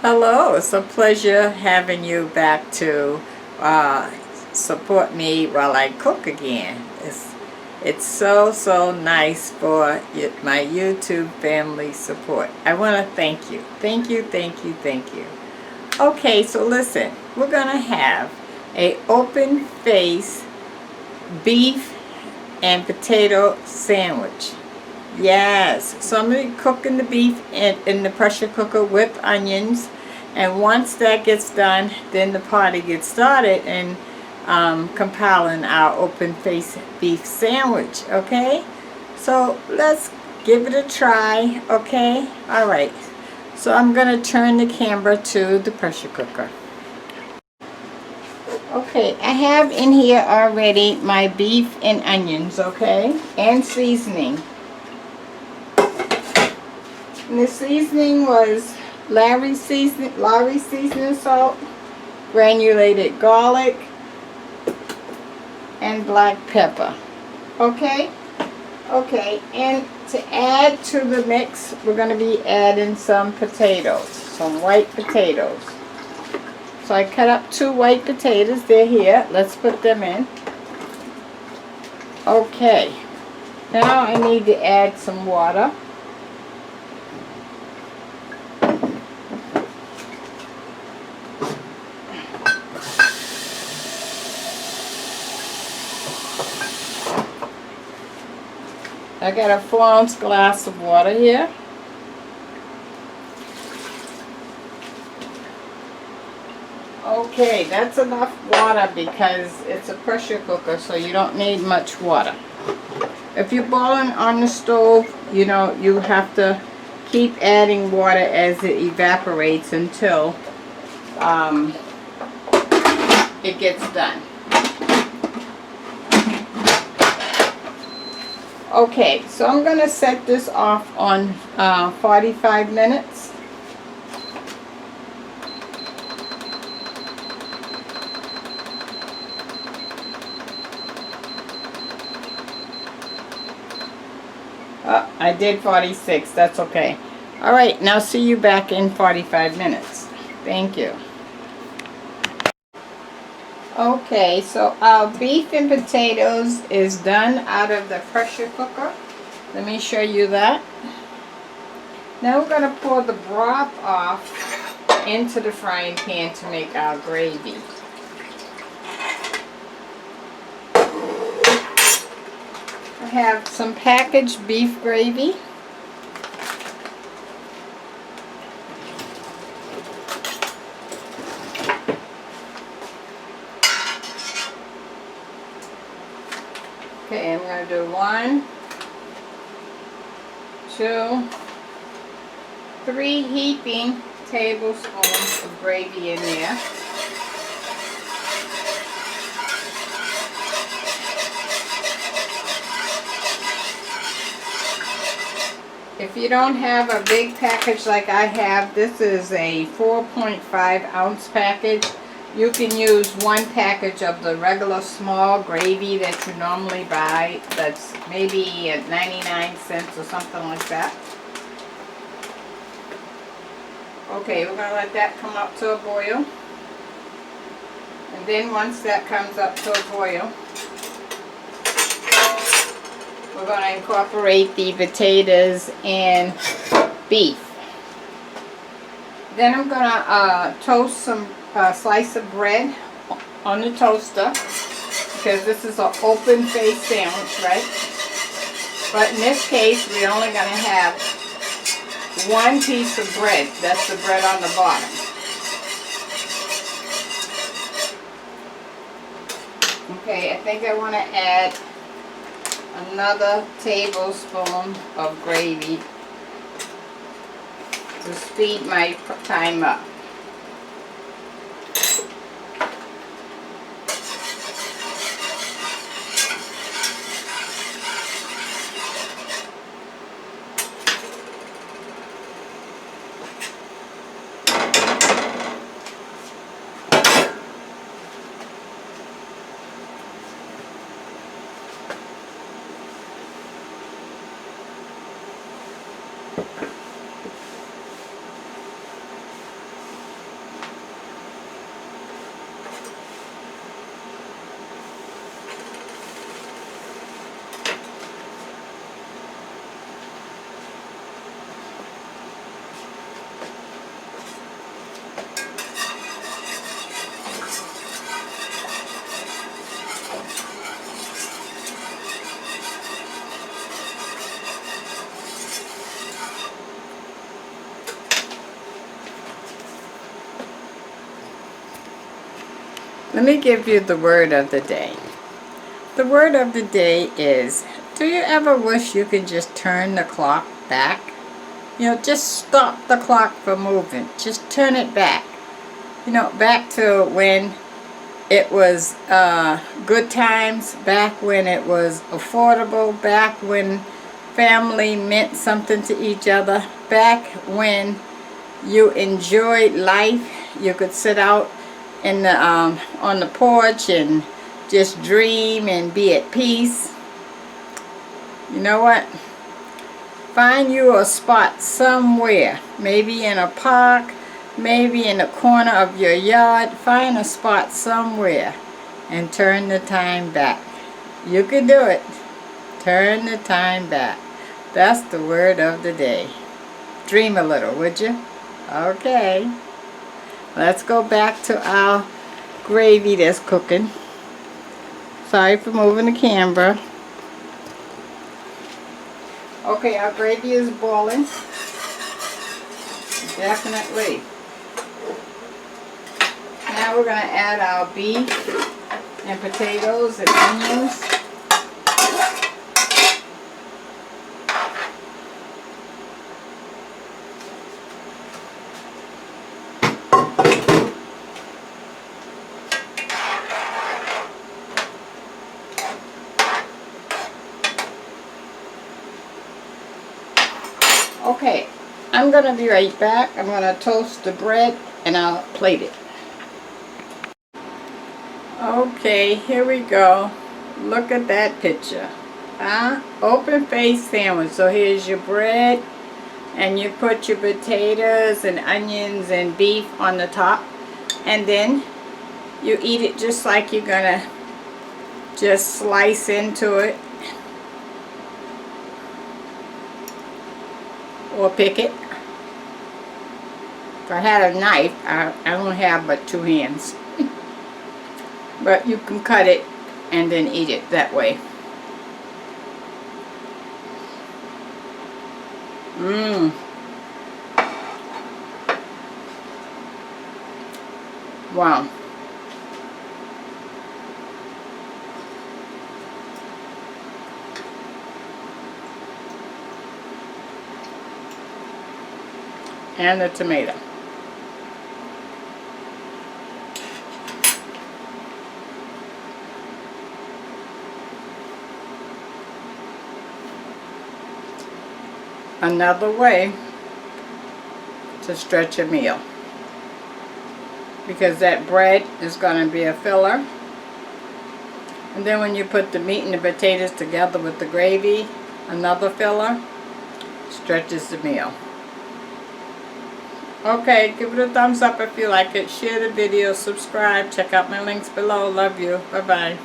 Hello, it's a pleasure having you back to uh, support me while I cook again. It's so nice for my YouTube family support. I want to thank you. Thank you. Okay, so listen, we're going to have a open face beef and potato sandwich. Yes, so I'm going to be cooking the beef in the pressure cooker with onions, and once that gets done, then the party gets started in compiling our open face beef sandwich, okay? So let's give it a try, okay? Alright, so I'm going to turn the camera to the pressure cooker. Okay, I have in here already my beef and onions, okay? And seasoning. And the seasoning was Lowry seasoning salt, granulated garlic, and black pepper. Okay? Okay, and to add to the mix, we're going to be adding some potatoes, some white potatoes. So I cut up 2 white potatoes. They're here. Let's put them in. Okay. Now I need to add some water. I got a 4-ounce glass of water here. Okay, that's enough water because it's a pressure cooker, so you don't need much water. If you're boiling on the stove, you know, you have to keep adding water as it evaporates until it gets done. Okay, so I'm going to set this off on 45 minutes. Oh, I did 46, that's okay. Alright, now see you back in 45 minutes. Thank you. Okay, so our beef and potatoes is done out of the pressure cooker. Let me show you that. Now we're going to pour the broth off into the frying pan to make our gravy. I have some packaged beef gravy. Okay, I'm going to do 1, 2, 3 heaping tablespoons of gravy in there. If you don't have a big package like I have, this is a 4.5 ounce package. You can use 1 package of the regular small gravy that you normally buy, that's maybe at 99 cents or something like that. Okay, we're going to let that come up to a boil. And then once that comes up to a boil, we're going to incorporate the potatoes and beef. Then I'm going to toast some slice of bread on the toaster, because this is an open face sandwich, right? But in this case, we're only going to have 1 piece of bread. That's the bread on the bottom. Okay, I think I want to add another tablespoon of gravy to speed my time up. Let me give you the word of the day. The word of the day is, do you ever wish you could just turn the clock back? You know, just stop the clock from moving. Just turn it back. You know, back to when it was good times, back when it was affordable, back when family meant something to each other, back when you enjoyed life. You could sit out in the on the porch and just dream and be at peace. You know what? Find you a spot somewhere, maybe in a park, maybe in the corner of your yard. Find a spot somewhere and turn the time back. You can do it. Turn the time back. That's the word of the day. Dream a little, would you? Okay. Let's go back to our gravy that's cooking. Sorry for moving the camera. Okay, our gravy is boiling. Definitely. Now we're going to add our beef and potatoes and onions. Okay, I'm going to be right back. I'm going to toast the bread and I'll plate it. Okay, here we go. Look at that picture. Open face sandwich. So here's your bread and you put your potatoes and onions and beef on the top. And then you eat it just like you're going to just slice into it. Or pick it. If I had a knife, I don't have but 2 hands. But you can cut it and then eat it that way. Wow. And the tomato. Another way to stretch a meal, because that bread is going to be a filler, and then when you put the meat and the potatoes together with the gravy, another filler, stretches the meal. Okay, give it a thumbs up if you like it, share the video, subscribe, check out my links below. Love you. Bye bye.